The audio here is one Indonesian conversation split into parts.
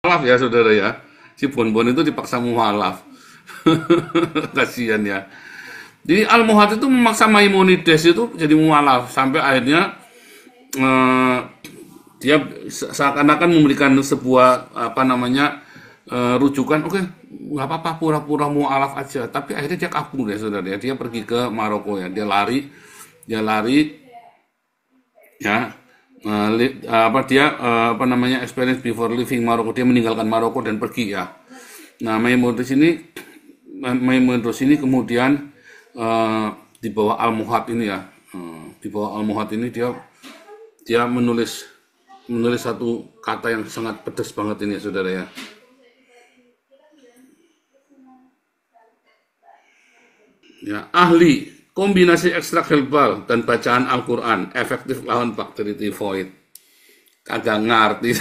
Mualaf ya saudara ya. Si Bonbon itu dipaksa mualaf. Kasihan ya. Jadi Al-Muhad itu memaksa Maimonides itu jadi mualaf sampai akhirnya eh, dia seakan-akan memberikan sebuah apa namanya rujukan. Oke, nggak apa-apa pura-pura mualaf aja, tapi akhirnya dia kabur ya saudara ya. Dia pergi ke Maroko ya, dia lari ya. Apa dia apa namanya experience before leaving Maroko, dia meninggalkan Maroko dan pergi ya. Nah, Maimonides ini kemudian di bawah Al-Muhad ini ya, di bawah Al-Muhad ini dia dia menulis menulis satu kata yang sangat pedas banget ini ya saudara ya. Ya, ahli kombinasi ekstrak herbal dan bacaan Al-Quran efektif lawan bakteri tifoid. Kagak ngerti.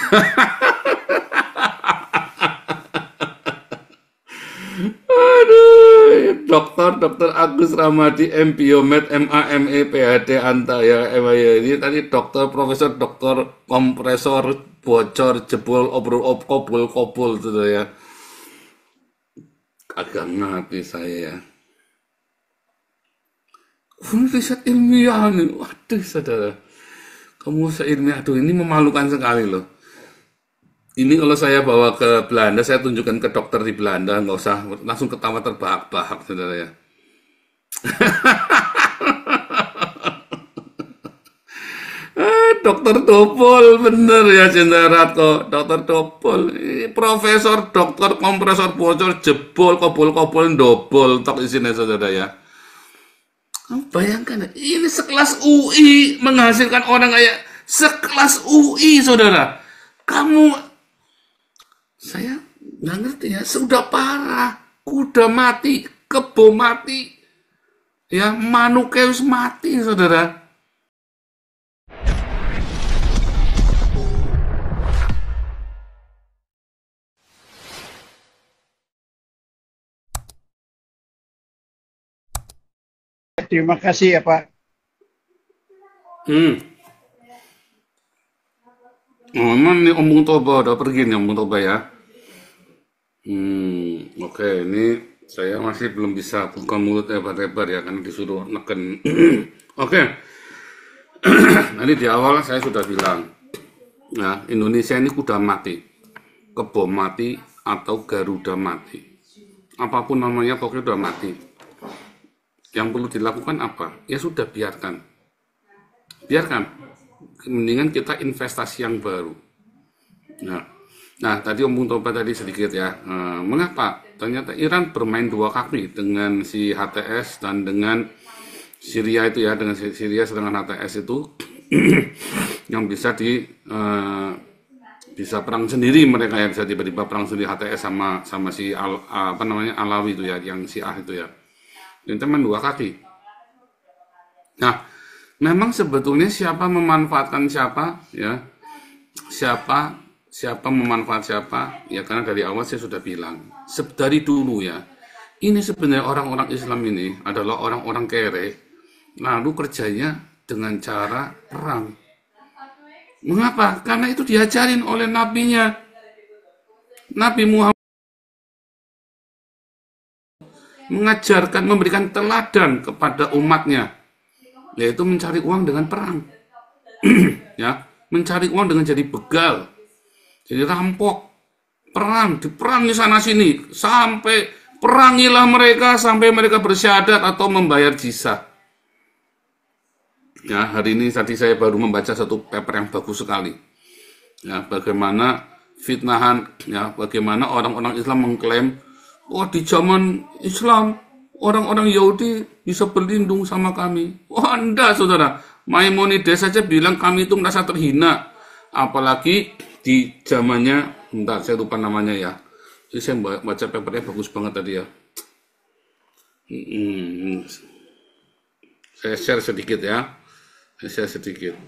Aduh, dokter Agus Ramadi M Biomed MAME PhD Anta ya ya. Ini tadi dokter kompresor bocor jebol obrol kobol kobol itu ya. Kagak ngerti saya ya. Riset ilmiah nih, waduh saudara. Kamu seilmiah, aduh ini memalukan sekali loh. Ini kalau saya bawa ke Belanda, saya tunjukkan ke dokter di Belanda, nggak usah langsung ketawa terbahak-bahak, saudara ya. Dokter Topol, bener ya Cinta Ratko, dokter Topol, profesor, dokter, kompresor, bocor, jebol, kobol-kobol, dobol, tok isinya saudara ya. Bayangkan, ini sekelas UI menghasilkan orang kayak sekelas UI, saudara. Kamu, saya nggak ngerti ya, sudah parah, kuda mati, kebo mati, ya Manukeus mati, saudara. Terima kasih ya Pak. Hmm, oh, emang nih Om Bung Toba udah pergi nih Om Bung Toba ya. Oke, ini saya masih belum bisa buka mulut lebar-lebar ya, karena disuruh neken. Oke, nanti di awal saya sudah bilang, nah Indonesia ini kuda mati, kebo mati, atau Garuda mati. Apapun namanya pokoknya udah mati. Yang perlu dilakukan apa? Ya sudah biarkan. Biarkan. Mendingan kita investasi yang baru. Nah, tadi Om Bung Toba tadi sedikit ya. Mengapa? Ternyata Iran bermain dua kaki dengan si HTS dan dengan Syria itu ya, dengan Syria sedangkan HTS itu yang bisa perang sendiri mereka ya, bisa tiba-tiba perang sendiri HTS sama si apa namanya Alawi itu ya, yang Syiah itu ya. Ini teman dua kaki. Nah, memang sebetulnya siapa memanfaatkan siapa ya, siapa siapa memanfaat siapa ya, karena dari awal saya sudah bilang dari dulu ya, ini sebenarnya orang-orang Islam ini adalah orang-orang kere, lalu kerjanya dengan cara perang. Mengapa? Karena itu diajarin oleh nabinya, Nabi Muhammad mengajarkan, memberikan teladan kepada umatnya, yaitu mencari uang dengan perang. Ya, mencari uang dengan jadi begal, jadi rampok, perang, diperangi sana sini, sampai perangilah mereka sampai mereka bersyahadat atau membayar jizah. Ya, hari ini tadi saya baru membaca satu paper yang bagus sekali. Ya, bagaimana fitnahan, ya, bagaimana orang-orang Islam mengklaim, wah di zaman Islam orang-orang Yahudi bisa berlindung sama kami. Wah, enggak saudara. Maimonides saja bilang kami itu merasa terhina. Apalagi di zamannya, entar saya lupa namanya ya. Jadi saya baca papernya bagus banget tadi ya. Saya share sedikit ya. Saya share sedikit.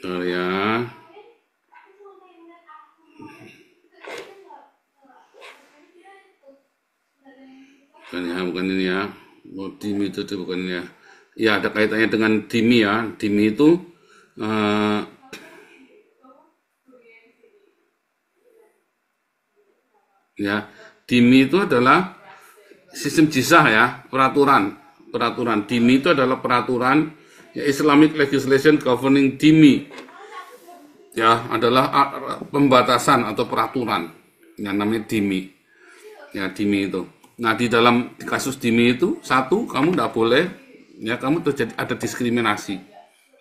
Bentar ya. bukan ini ya. Oh, dimi itu bukan ini ya. Ya, ada kaitannya dengan dimi ya. Dimi itu ya, dimi itu adalah sistem jizah ya, peraturan. Dimi itu adalah peraturan ya, Islamic legislation governing dimi. Ya, adalah pembatasan atau peraturan yang namanya dimi. Ya, dimi itu. Nah, di dalam kasus dimi itu, satu, kamu tidak boleh, ya, kamu terjadi ada diskriminasi.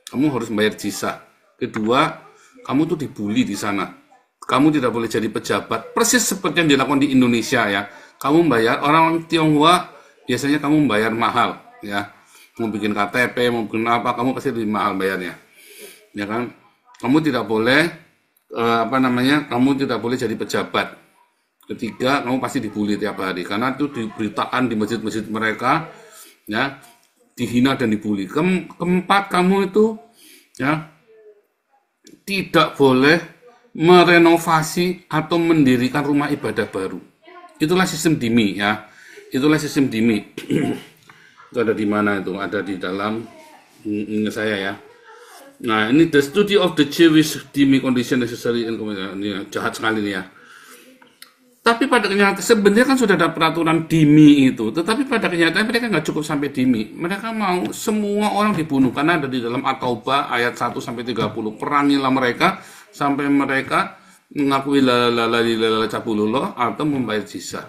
Kamu harus membayar jizah. Kedua, kamu tuh dibully di sana. Kamu tidak boleh jadi pejabat. Persis seperti yang dilakukan di Indonesia ya. Kamu membayar, orang Tionghoa biasanya kamu membayar mahal ya. Mau bikin KTP, mau bikin apa, kamu pasti lebih mahal bayarnya. Ya kan? Kamu tidak boleh kamu tidak boleh jadi pejabat. Ketiga, kamu pasti dibully tiap hari karena itu diberitakan di masjid-masjid mereka ya, dihina dan dibully. Keempat, kamu itu ya tidak boleh merenovasi atau mendirikan rumah ibadah baru. Itulah sistem dimi ya. Itulah sistem dimi. Itu ada di mana itu? Ada di dalam ini saya ya. Nah, ini the study of the Jewish dimi condition necessary ini jahat sekali nih ya. Tapi pada kenyataan sebenarnya kan sudah ada peraturan dimi itu, tetapi pada kenyataan mereka nggak cukup sampai dimi. Mereka mau semua orang dibunuh karena ada di dalam At-Taubah ayat 1 sampai 30. Perangilah mereka sampai mereka mengakui la cabulullah atau membayar jizah.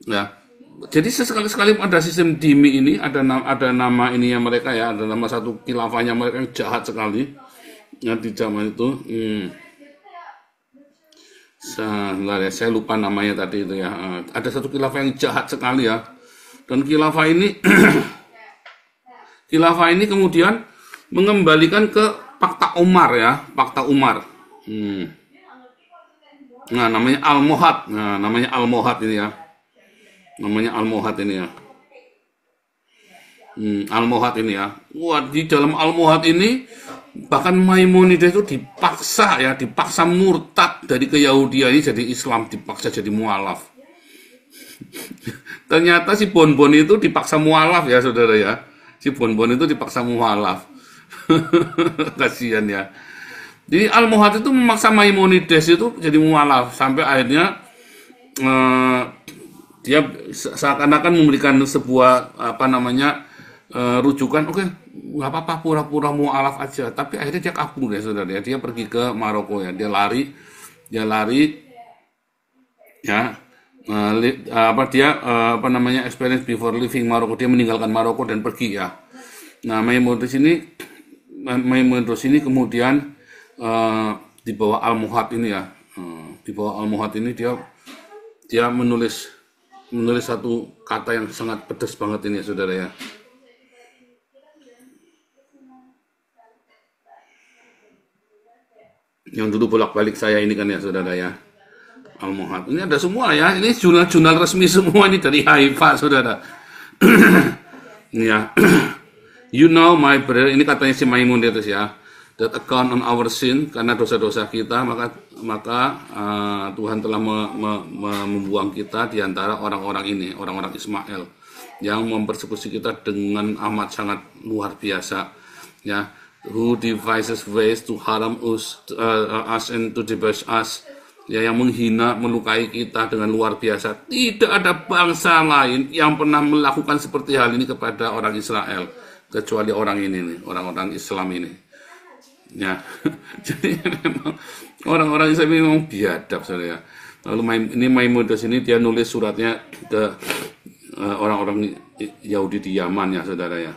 Ya. Jadi sekali-sekali ada sistem dimi ini, ada nama ini yang mereka ya, ada nama satu khilafahnya mereka yang jahat sekali ya, di zaman itu. Saya lupa namanya tadi itu ya. Ada satu khilafah yang jahat sekali ya. Dan khilafah ini khilafah ini kemudian mengembalikan ke Fakta Umar ya, Fakta Umar. Nah, namanya Al-Mohad. Nah, namanya Al-Mohad ini ya. Namanya Al-Mohad ini ya. Al-Mohad ini ya. Wah, di dalam Al-Mohad ini bahkan Maimonides itu dipaksa murtad dari keyahudiannya jadi Islam, dipaksa jadi mualaf. Ternyata si Bonbon itu dipaksa mualaf ya, saudara ya. Si Bonbon itu dipaksa mualaf. Kasihan ya. Jadi Al-Mohad itu memaksa Maimonides itu jadi mualaf sampai akhirnya dia seakan-akan memberikan sebuah rujukan, oke, nggak apa-apa, pura-pura mualaf aja. Tapi akhirnya dia kabur ya, saudara ya. Dia pergi ke Maroko ya. Dia lari ya. Experience before leaving Maroko. Dia meninggalkan Maroko dan pergi ya. Nah, Maimonides ini kemudian di bawah Al-Mohad ini ya. Di bawah Al-Mohad ini dia menulis satu kata yang sangat pedas banget ini ya, saudara ya. Yang dulu bolak-balik saya ini kan ya, saudara ya. Al-Mohad. Ini ada semua ya. Ini jurnal-jurnal resmi semua ini dari Haifa, saudara. Ini ya. You know my brother, ini katanya si Maimonides ya. That account on our sin, karena dosa-dosa kita, maka Tuhan telah membuang kita di antara orang-orang ini, orang-orang Ismail yang mempersekusi kita dengan amat sangat luar biasa ya. Who devises ways to harm us and to debase us ya, yang menghina, melukai kita dengan luar biasa. Tidak ada bangsa lain yang pernah melakukan seperti hal ini kepada orang Israel kecuali orang ini nih, orang-orang Islam ini. Ya, jadi memang orang-orang Islam ini memang biadab, saudara ya. Lalu ini Maimonides ini dia nulis suratnya ke orang-orang Yahudi di Yaman ya, saudara ya.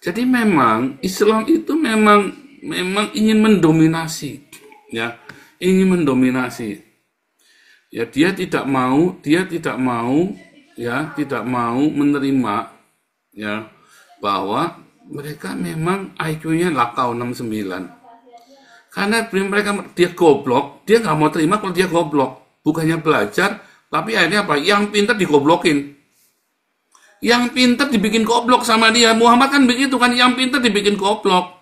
Jadi memang Islam itu memang ingin mendominasi, ya, ingin mendominasi. Ya, dia tidak mau menerima ya bahwa mereka memang IQ-nya lakau 69. Karena dia goblok, dia nggak mau terima kalau dia goblok. Bukannya belajar, tapi akhirnya apa? Yang pintar digoblokin. Yang pintar dibikin goblok sama dia. Muhammad kan begitu kan, yang pintar dibikin goblok.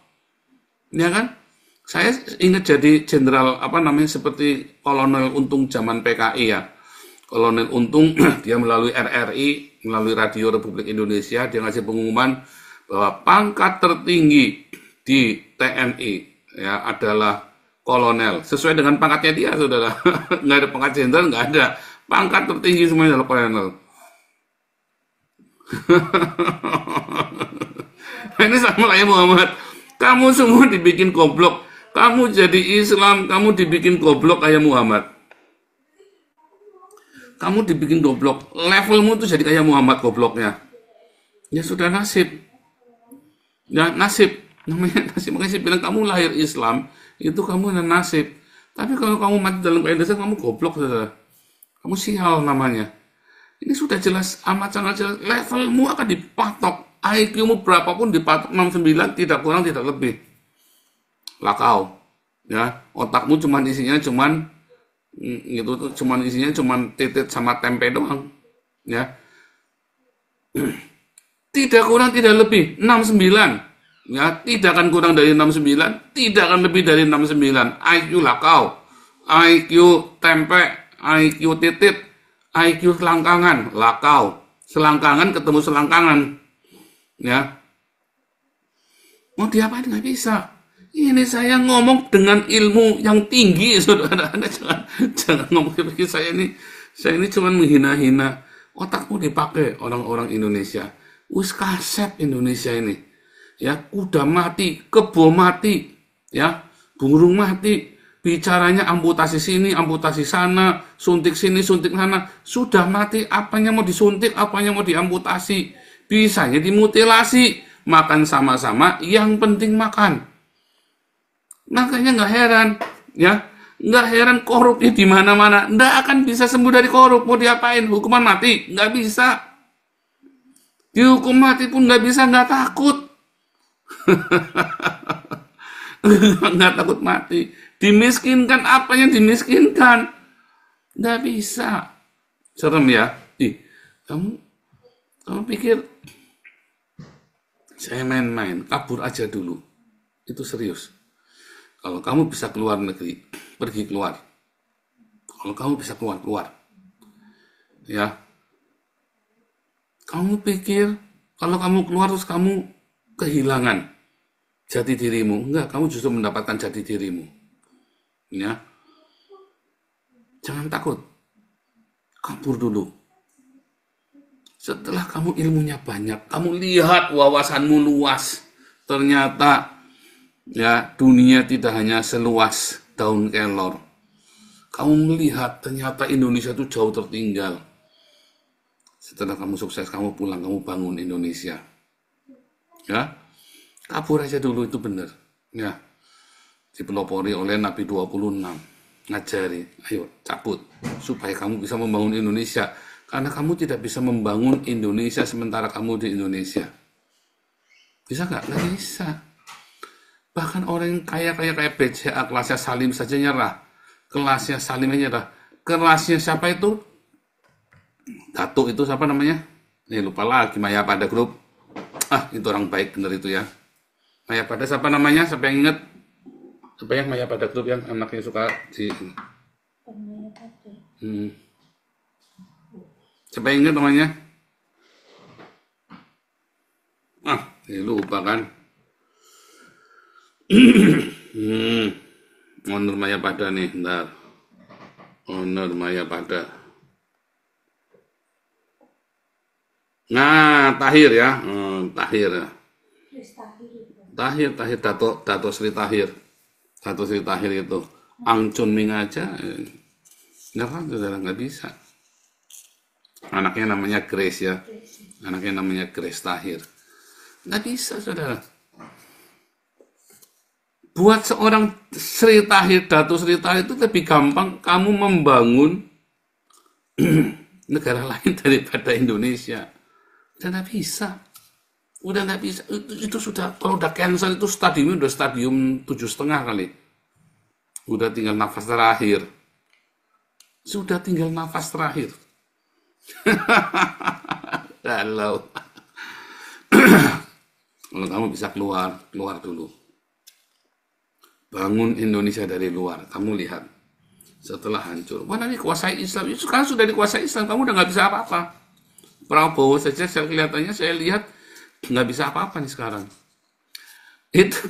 Ya kan? Saya ingat jadi jenderal seperti Kolonel Untung zaman PKI ya. Kolonel Untung, dia melalui RRI, melalui Radio Republik Indonesia, dia ngasih pengumuman bahwa pangkat tertinggi di TNI ya adalah kolonel. Sesuai dengan pangkatnya dia, saudara. Nggak ada pangkat jenderal, nggak ada. Pangkat tertinggi semuanya adalah kolonel. Ini sama lah ya Muhammad. Kamu semua dibikin goblok. Kamu jadi Islam, kamu dibikin goblok kayak Muhammad. Kamu dibikin goblok. Levelmu tuh jadi kayak Muhammad gobloknya. Ya sudah nasib. Ya nasib. Namanya nasib. Makanya saya bilang kamu lahir Islam, itu kamu nasib. Tapi kalau kamu mati dalam keadaan kamu goblok, saudara. Kamu sial namanya. Ini sudah jelas, amat sangat jelas. Levelmu akan dipatok. IQ-mu berapapun dipatok 69, tidak kurang, tidak lebih. Lakau. Ya, otakmu cuman isinya cuman titit sama tempe doang. Ya. Tidak kurang, tidak lebih. 69. Ya, tidak akan kurang dari 69, tidak akan lebih dari 69. IQ lakau. IQ tempe, IQ titit, IQ selangkangan, lakau. Selangkangan ketemu selangkangan. Ya. Mau diapain nggak bisa. Ini saya ngomong dengan ilmu yang tinggi, saudara. Anda jangan ngomong seperti saya ini cuma menghina-hina. Otakmu dipakai orang-orang Indonesia. Wis kaset Indonesia ini. Ya, kuda mati, kebo mati, ya, burung mati. Bicaranya amputasi sini, amputasi sana, suntik sini, suntik sana. Sudah mati, apanya mau disuntik, apanya mau diamputasi. Bisanya dimutilasi. Makan sama-sama, yang penting makan. Makanya nggak heran, ya, nggak heran korupnya di mana-mana. Nggak akan bisa sembuh dari korup. Mau diapain? Hukuman mati? Nggak bisa. Dihukum mati pun nggak bisa, nggak takut. Nggak takut mati. Dimiskinkan, apa yang dimiskinkan? Nggak bisa. Serem ya? Kamu pikir saya main-main, kabur aja dulu. Itu serius. Kalau kamu bisa keluar negeri, pergi keluar. Kalau kamu bisa keluar. Ya. Kamu pikir kalau kamu keluar terus kamu kehilangan jati dirimu. Enggak, kamu justru mendapatkan jati dirimu. Ya. Jangan takut. Kabur dulu. Setelah kamu ilmunya banyak, kamu lihat wawasanmu luas. Ternyata ya, dunia tidak hanya seluas daun kelor. Kamu melihat ternyata Indonesia itu jauh tertinggal. Setelah kamu sukses, kamu pulang, kamu bangun Indonesia. Ya, kabur aja dulu, itu benar. Ya, dipelopori oleh Nabi 26. Ngajari, ayo cabut. Supaya kamu bisa membangun Indonesia. Karena kamu tidak bisa membangun Indonesia sementara kamu di Indonesia. Bisa nggak? Nggak bisa. Bahkan orang yang kaya kayak BCA, kelasnya Salim saja nyerah. Kelasnya Salim aja nyerah. Kelasnya siapa itu? Datuk itu siapa namanya? Lupa lagi, Maya Pada Group. Itu orang baik bener itu ya. Maya Pada siapa namanya? Siapa yang inget? Siapa yang Maya Pada Group yang anaknya suka di... Siapa yang inget namanya? Lupa kan? Honor Maya Pada nih, bentar. Honor Maya Pada. Nah, Tahir ya. Tahir ya. Tahir, Dato Sri Tahir. Dato Sri Tahir itu. Ang Chun Ming aja. Nggak bisa. Anaknya namanya Grace ya. Anaknya namanya Grace Tahir. Nggak bisa, saudara. Buat seorang Sri Tahir, Dato Sri Tahir itu lebih gampang kamu membangun negara lain daripada Indonesia. Udah nggak bisa. Itu sudah, kalau udah cancel itu stadiumnya udah stadium 7,5 kali. Udah tinggal nafas terakhir. Sudah tinggal nafas terakhir. Kalau kamu bisa keluar dulu. Bangun Indonesia dari luar. Kamu lihat. setelah hancur. Wah, nanti kuasai Islam. Itu sekarang sudah dikuasai Islam, kamu udah nggak bisa apa-apa. Prabowo saja kelihatannya saya lihat nggak bisa apa-apa nih sekarang. Itu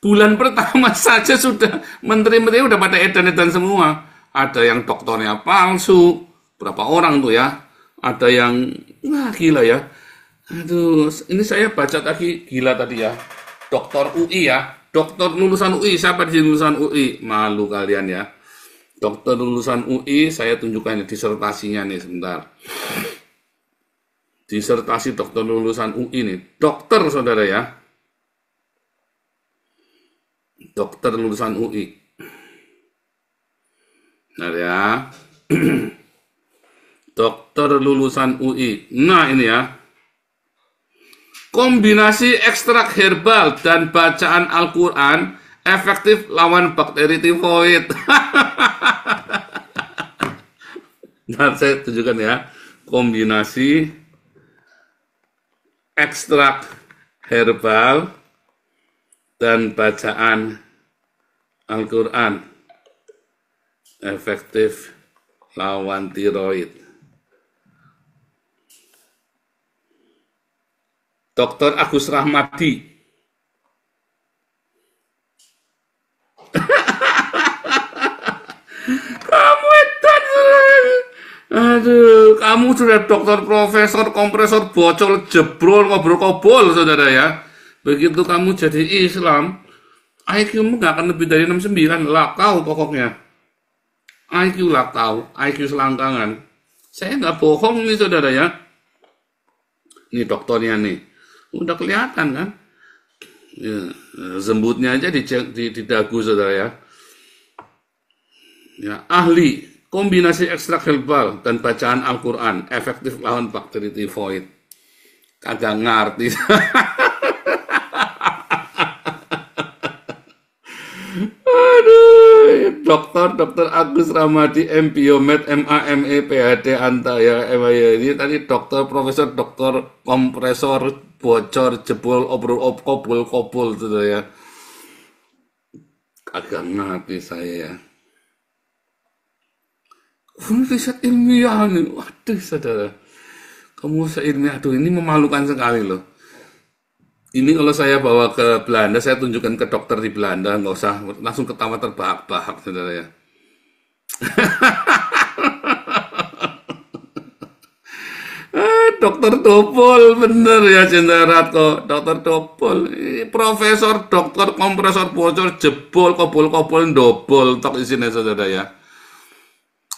bulan pertama saja sudah menteri-menteri udah pada edan-edan semua. Ada yang doktornya palsu, berapa orang tuh ya. Ada yang, wah gila ya. Aduh, ini saya baca tadi, gila tadi ya. Doktor UI ya. Dokter lulusan UI, siapa di lulusan UI? Malu kalian ya. Dokter lulusan UI, saya tunjukkan disertasinya nih sebentar. Disertasi dokter lulusan UI nih. Dokter saudara ya. Dokter lulusan UI. Nah ya. Dokter lulusan UI. Nah ini ya. Kombinasi ekstrak herbal dan bacaan Al-Quran efektif lawan bakteri tifoid. Nah, saya tunjukkan ya. Kombinasi ekstrak herbal dan bacaan Al-Quran efektif lawan tiroid. Dr. Agus Rahmadi. Kamu edan. Aduh, kamu sudah dokter, profesor, kompresor, bocor, jebrol, ngobrol-kobol, saudara ya. Begitu kamu jadi Islam, IQ-mu nggak akan lebih dari 69, lakau pokoknya. IQ lakau, IQ selangkangan. Saya nggak bohong nih, saudara ya. Ini dokternya nih, udah kelihatan kan? Ya, zembutnya aja di dagu, saudara ya. Ya, ahli kombinasi ekstrak herbal dan bacaan Al-Quran efektif lawan bakteri tifoid. Kagak ngerti. Aduh, Dokter Agus Rahmadi, M. Biomed, MA, ME, PhD, Anta ya, MA. Ini tadi dokter, profesor, dokter, kompresor, bocor, jebol, obrol, kobol, gitu ya. Kagak ngerti saya ya. Riset ilmiah nih, waduh saudara. Kamu seilmiah, aduh ini memalukan sekali loh. Ini kalau saya bawa ke Belanda, saya tunjukkan ke dokter di Belanda, nggak usah langsung ketawa terbahak-bahak, saudara ya. Dokter Topol, bener ya Jenderal kok, dokter Topol, profesor, dokter, kompresor, bocor, jebol, kobol, dobol, tok isinya saudara ya.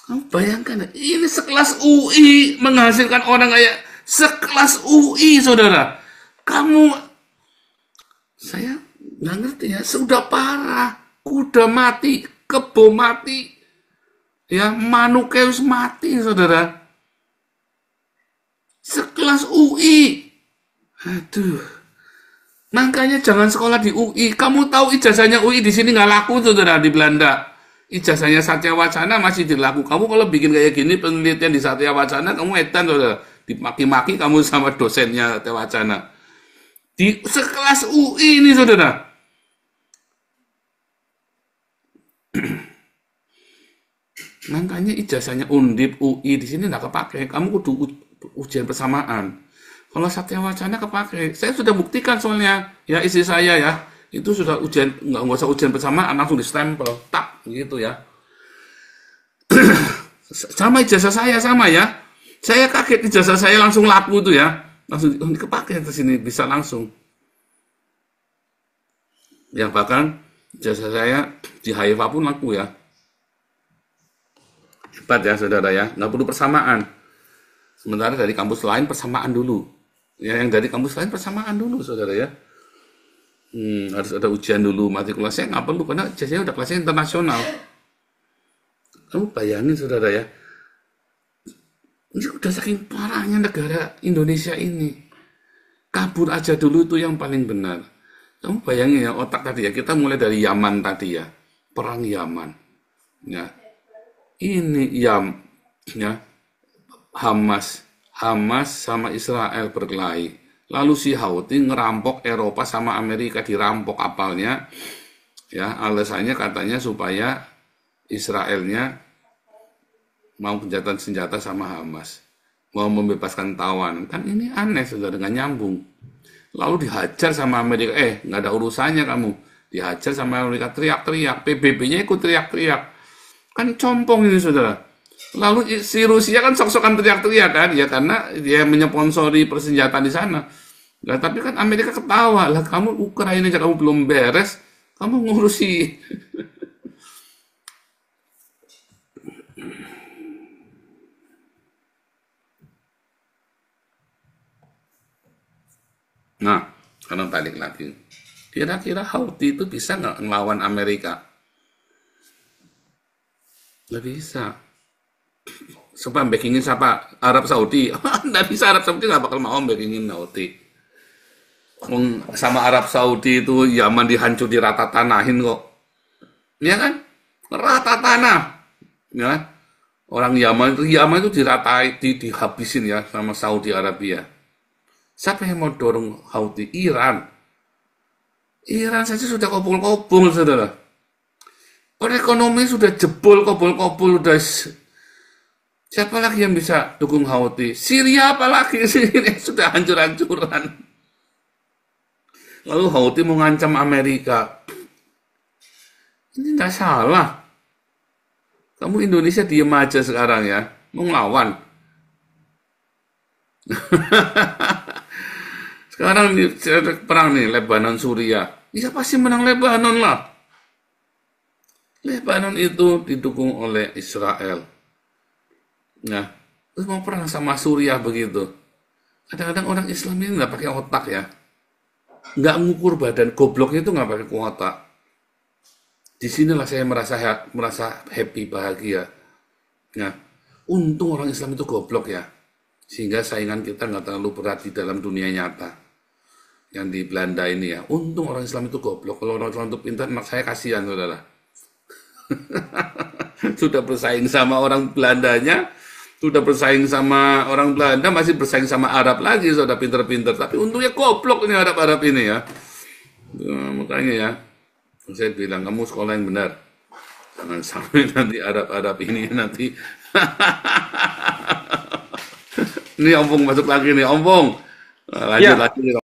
Kamu bayangkan, ini sekelas UI menghasilkan orang kayak sekelas UI, saudara. Kamu, saya nggak ngerti ya, sudah parah, kuda mati, kebo mati, ya Manukeus mati, saudara. Sekelas UI, aduh. Makanya jangan sekolah di UI. Kamu tahu ijazahnya UI di sini nggak laku, saudara, di Belanda. Ijazahnya Satya Wacana masih dilaku. Kamu kalau bikin kayak gini penelitian di Satya Wacana, kamu edan, saudara. Dimaki-maki kamu sama dosennya Satya Wacana. Di sekelas UI ini, saudara. Makanya ijazahnya Undip, UI di sini nggak kepake. Kamu kudu ujian persamaan. Kalau Satya Wacana kepake. Saya sudah buktikan soalnya. Ya istri saya ya. Itu sudah ujian, nggak usah ujian bersamaan, langsung di stempel, tak gitu ya. Sama ijazah saya sama ya. Saya kaget ijazah saya langsung laku itu ya, langsung kepake ke sini bisa langsung. Ya bahkan ijazah saya di Haifa pun laku ya. Hebat ya saudara ya, nggak perlu persamaan. Sementara dari kampus lain persamaan dulu. Ya yang dari kampus lain persamaan dulu saudara ya. Harus ada ujian dulu, matrikulasinya nggak perlu karena ijazahnya udah kelasnya internasional. Kamu bayangin saudara ya, ini udah saking parahnya negara Indonesia ini. Kabur aja dulu itu yang paling benar. Kamu bayangin ya otak tadi ya, kita mulai dari Yaman tadi ya, perang Yaman. Ya, ini ya, Hamas sama Israel berkelahi. Lalu si Houthi ngerampok Eropa sama Amerika, dirampok kapalnya. Ya, alasannya katanya supaya Israelnya mau gencatan senjata sama Hamas, mau membebaskan tawanan. Kan ini aneh, saudara, nggak nyambung. Lalu dihajar sama Amerika, nggak ada urusannya kamu. Dihajar sama Amerika, teriak-teriak, PBB-nya ikut teriak-teriak. Kan compong ini, saudara. Lalu si Rusia kan sok-sokan teriak-teriak kan, ya karena dia menyponsori persenjataan di sana. Nah, tapi kan Amerika ketawa, lah kamu Ukraina aja kamu belum beres, kamu ngurusi. Nah, sekarang balik lagi. Kira-kira Houthi itu bisa nggak ngelawan Amerika? Nggak bisa. Siapa backingin siapa? Arab Saudi. Nggak bisa, Arab Saudi nggak bakal mau backingin Houthi. Sama Arab Saudi itu Yaman dihancur dirata tanahin kok. Ya kan? Rata tanah. Ya kan? Orang Yaman itu diratai, dihabisin ya sama Saudi Arabia. Siapa yang mau dorong Houthi? Iran. Iran saja sudah kobul-kobul, saudara. Perekonomian sudah jebol, kobul-kobul, udah. Siapa lagi yang bisa dukung Houthi? Syria apalagi? Syria sudah hancur-hancuran. Lalu Houthi mau ngancam Amerika. Ini nggak salah. Kamu Indonesia diem aja sekarang ya. Mau ngelawan. Sekarang perang nih, Lebanon, Suriah. Ya pasti menang Lebanon lah. Lebanon itu didukung oleh Israel. Nah, terus mau perang sama Suriah begitu. Kadang-kadang orang Islam ini nggak pakai otak ya. Nggak ngukur badan, gobloknya itu nggak pakai otak. Disinilah saya merasa happy, bahagia. Nah, untung orang Islam itu goblok ya. Sehingga saingan kita nggak terlalu berat di dalam dunia nyata. Yang di Belanda ini ya. Untung orang Islam itu goblok. Kalau orang Islam itu pintar, saya kasihan, saudara. Sudah bersaing sama orang Belandanya, sudah bersaing sama orang Belanda, masih bersaing sama Arab lagi, sudah pinter-pinter. Tapi untungnya goblok ini Arab-Arab ini ya. Makanya ya, saya bilang kamu sekolah yang benar. Jangan sampai nanti Arab-Arab ini nanti. Ini Ompong masuk lagi nih, Ompong. Lanjut Ya. lagi.